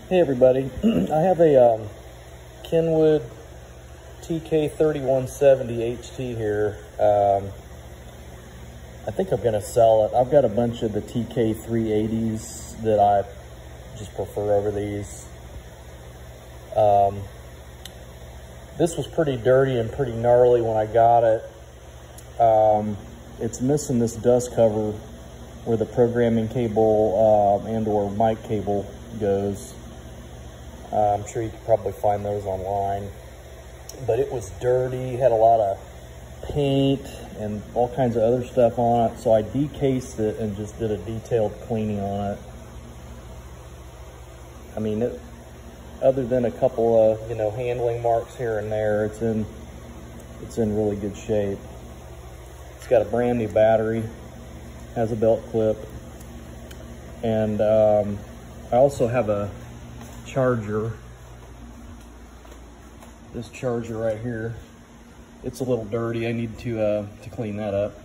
Hey everybody, I have a Kenwood TK-3170 HT here. I think I'm gonna sell it. I've got a bunch of the TK-380s that I just prefer over these. This was pretty dirty and pretty gnarly when I got it. It's missing this dust cover where the programming cable and or mic cable goes. I'm sure you could probably find those online, but it was dirty, had a lot of paint and all kinds of other stuff on it. So I decased it and just did a detailed cleaning on it. I mean, other than a couple of, handling marks here and there, it's in really good shape. It's got a brand new battery, has a belt clip, and I also have a charger. This charger right here, it's a little dirty. I need to clean that up,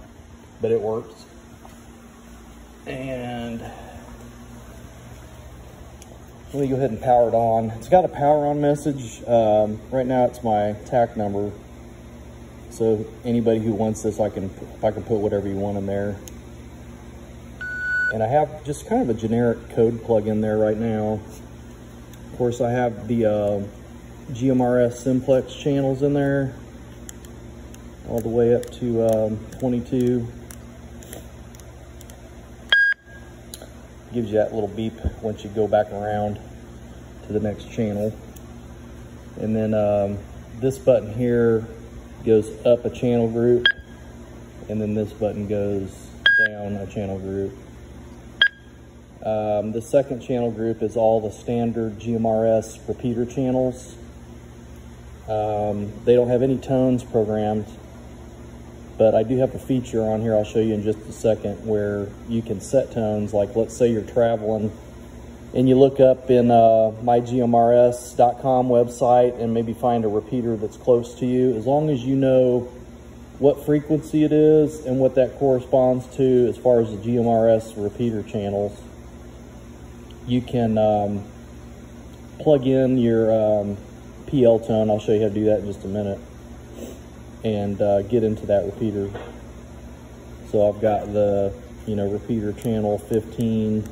but it works. And let me go ahead and power it on. It's got a power on message. Right now it's my TAC number, so anybody who wants this, I can put whatever you want in there. And I have just kind of a generic code plug in there right now. Of course, I have the GMRS simplex channels in there, all the way up to 22. Gives you that little beep once you go back around to the next channel. And then this button here goes up a channel group, and then this button goes down a channel group. The second channel group is all the standard GMRS repeater channels. They don't have any tones programmed, but I do have a feature on here I'll show you in just a second where you can set tones. Like, let's say you're traveling and you look up in mygmrs.com website and maybe find a repeater that's close to you. As long as you know what frequency it is and what that corresponds to as far as the GMRS repeater channels, you can plug in your PL tone. I'll show you how to do that in just a minute, and get into that repeater. So I've got the repeater channel 15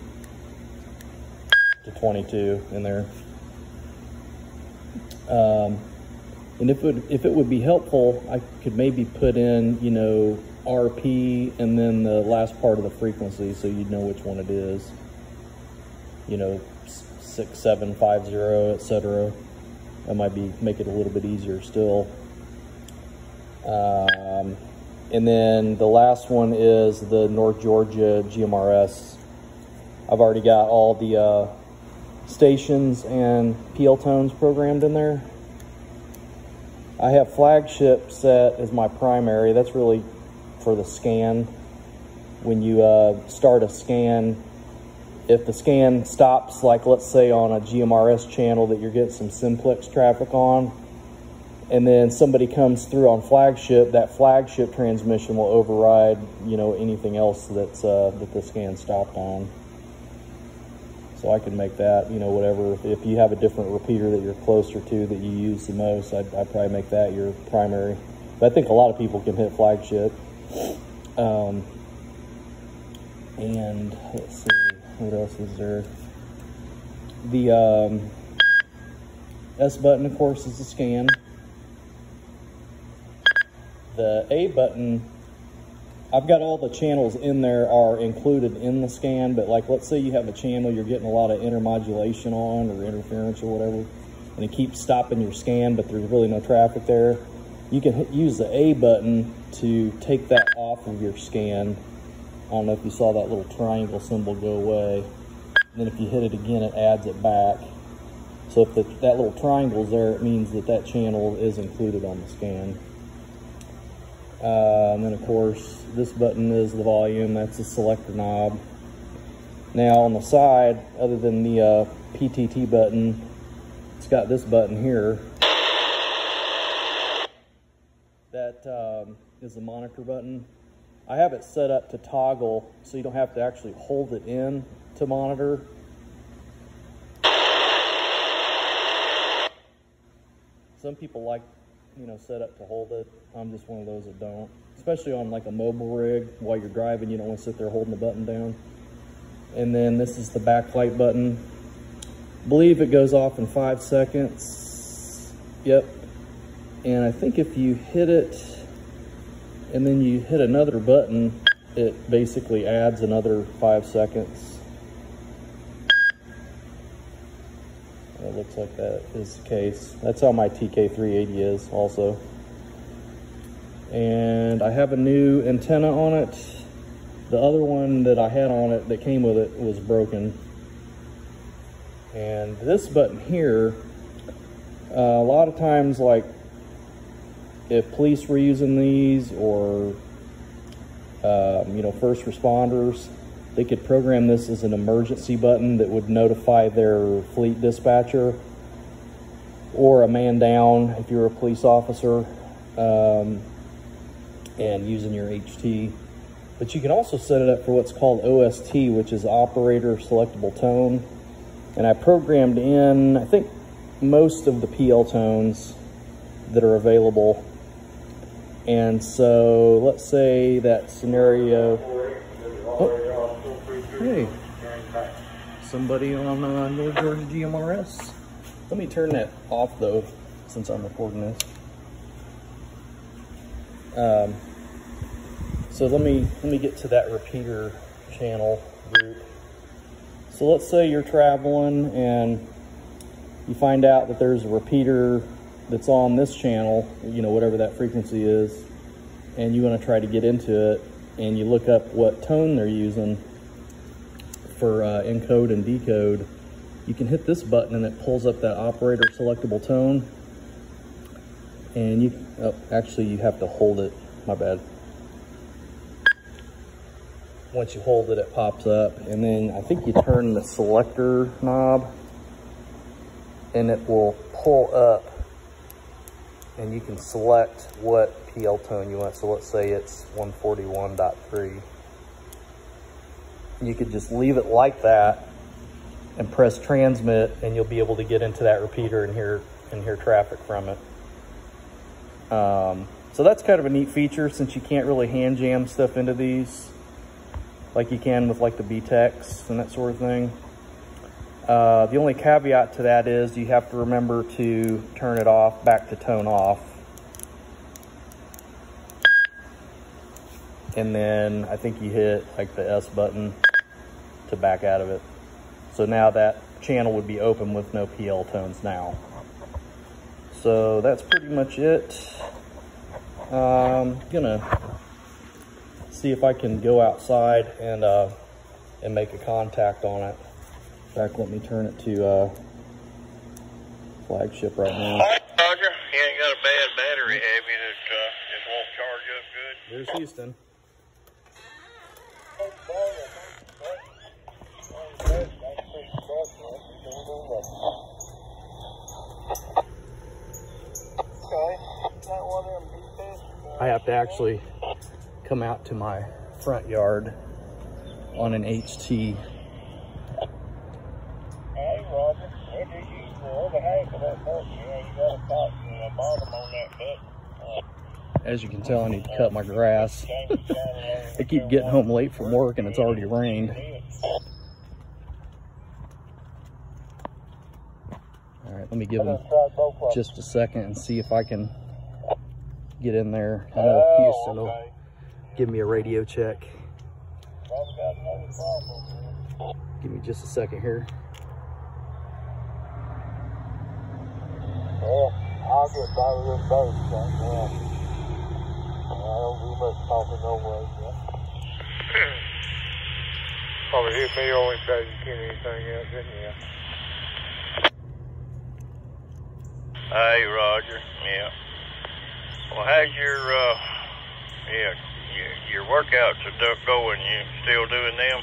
to 22 in there. And if it would be helpful, I could maybe put in RP and then the last part of the frequency, so you'd know which one it is. 6750, etc. That might make it a little bit easier still. And then the last one is the North Georgia GMRS. I've already got all the stations and PL tones programmed in there. I have flagship set as my primary. That's really for the scan. When you start a scan, if the scan stops, like let's say on a GMRS channel that you're getting some simplex traffic on, and then somebody comes through on flagship, that flagship transmission will override, anything else that's that the scan stopped on. So I can make that, whatever. If you have a different repeater that you're closer to that you use the most, I'd probably make that your primary. But I think a lot of people can hit flagship. And let's see. What else is there? The S button, of course, is the scan. The A button, I've got all the channels in there are included in the scan, but like let's say you have a channel you're getting a lot of intermodulation on or interference or whatever, and it keeps stopping your scan, but there's really no traffic there. You can use the A button to take that off of your scan. I don't know if you saw that little triangle symbol go away. And then if you hit it again, it adds it back. So if that little triangle's there, it means that channel is included on the scan. And then of course, this button is the volume. That's the selector knob. Now on the side, other than the PTT button, it's got this button here. That is the monitor button. I have it set up to toggle so you don't have to actually hold it in to monitor. Some people like, you know, set up to hold it. I'm just one of those that don't. Especially on like a mobile rig, while you're driving, you don't want to sit there holding the button down. And then this is the backlight button. I believe it goes off in 5 seconds. Yep. And I think if you hit it and then you hit another button, it basically adds another 5 seconds. It looks like that is the case. That's how my TK-380 is also. And I have a new antenna on it. The other one that I had on it that came with it was broken. And this button here, a lot of times, like if police were using these, or you know, first responders, they could program this as an emergency button that would notify their fleet dispatcher or a man down if you're a police officer, and using your HT. But you can also set it up for what's called OST, which is operator selectable tone. And I programmed in, I think, most of the PL tones that are available. And so let's say that scenario. Oh, hey, somebody on North Georgia GMRS. Let me turn that off though, since I'm recording this. So let me get to that repeater channel group. So let's say you're traveling and you find out that there's a repeater that's on this channel, you know, whatever that frequency is, and you want to try to get into it, and you look up what tone they're using for encode and decode. You can hit this button and it pulls up that operator selectable tone. And you, oh, actually you have to hold it, my bad. Once you hold it, it pops up, and then I think you turn the selector knob and it will pull up, and you can select what PL tone you want. So let's say it's 141.3. You could just leave it like that and press transmit, and you'll be able to get into that repeater and hear traffic from it. So that's kind of a neat feature, since you can't really hand jam stuff into these like you can with like the BTEX and that sort of thing. The only caveat to that is you have to remember to turn it off back to tone off. And then I think you hit like the S button to back out of it. So now that channel would be open with no PL tones now. So that's pretty much it. Gonna see if I can go outside and make a contact on it. In fact, let me turn it to flagship right now. Roger, you ain't got a bad battery, have you, that just won't charge up good? There's Houston. I have to actually come out to my front yard on an HT. Hey, Roger, what do you use the other half of that button? Yeah, you got a top and a bottom on that button. As you can tell, I need to cut my grass. I keep getting home late from work and it's already rained. All right, let me give him just a second and see if I can get in there. I know Houston will give me a radio check. Give me just a second here. Well, I'll get by with this boat, yeah. I don't do much talking no way, yeah. Probably hit me only say you can't anything else, didn't you? Hey, Roger, yeah. Well, how's your workouts are going? You still doing them?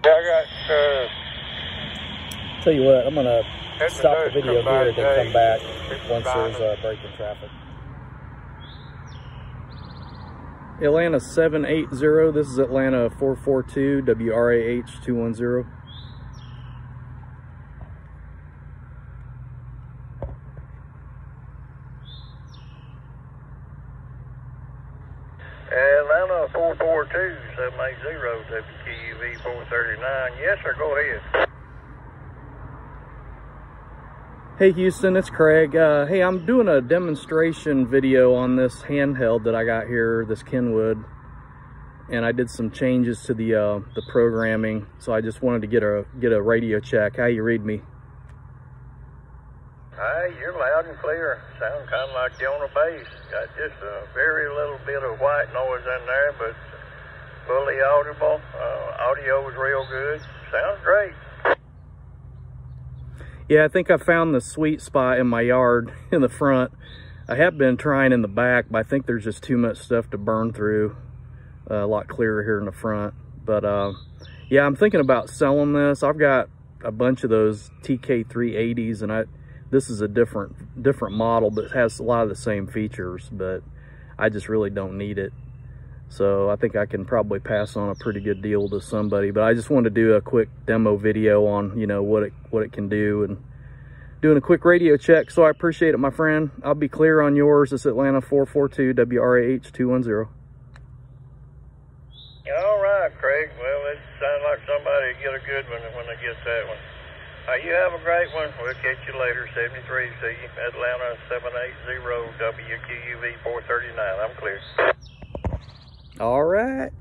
Yeah, I got, Tell you what, I'm gonna stop the video here and then come back once there's a break in traffic. Atlanta 780, this is Atlanta 442, WRAH 210. TK-3170, WQUV 439. Yes, sir, go ahead. Hey Houston, it's Craig. Hey, I'm doing a demonstration video on this handheld that I got here, this Kenwood, and I did some changes to the programming. So I just wanted to get a radio check. How you read me? Hey, you're loud and clear. Sound kind of like you're on a bass. Got just a very little bit of white noise in there, but fully audible. Audio is real good. Sounds great. Yeah, I think I found the sweet spot in my yard in the front. I have been trying in the back, but I think there's just too much stuff to burn through. A lot clearer here in the front. But yeah, I'm thinking about selling this. I've got a bunch of those TK-380s, and this is a different model, but it has a lot of the same features, but I just really don't need it. So I think I can probably pass on a pretty good deal to somebody, but I just wanted to do a quick demo video on, you know, what it can do, and doing a quick radio check. So I appreciate it, my friend. I'll be clear on yours. It's Atlanta 442 WRAH 210. All right, Craig. Well, it sounds like somebody get a good one when they get that one. You have a great one. We'll catch you later. 73, see you. Atlanta 780 WQUV 439. I'm clear. All right.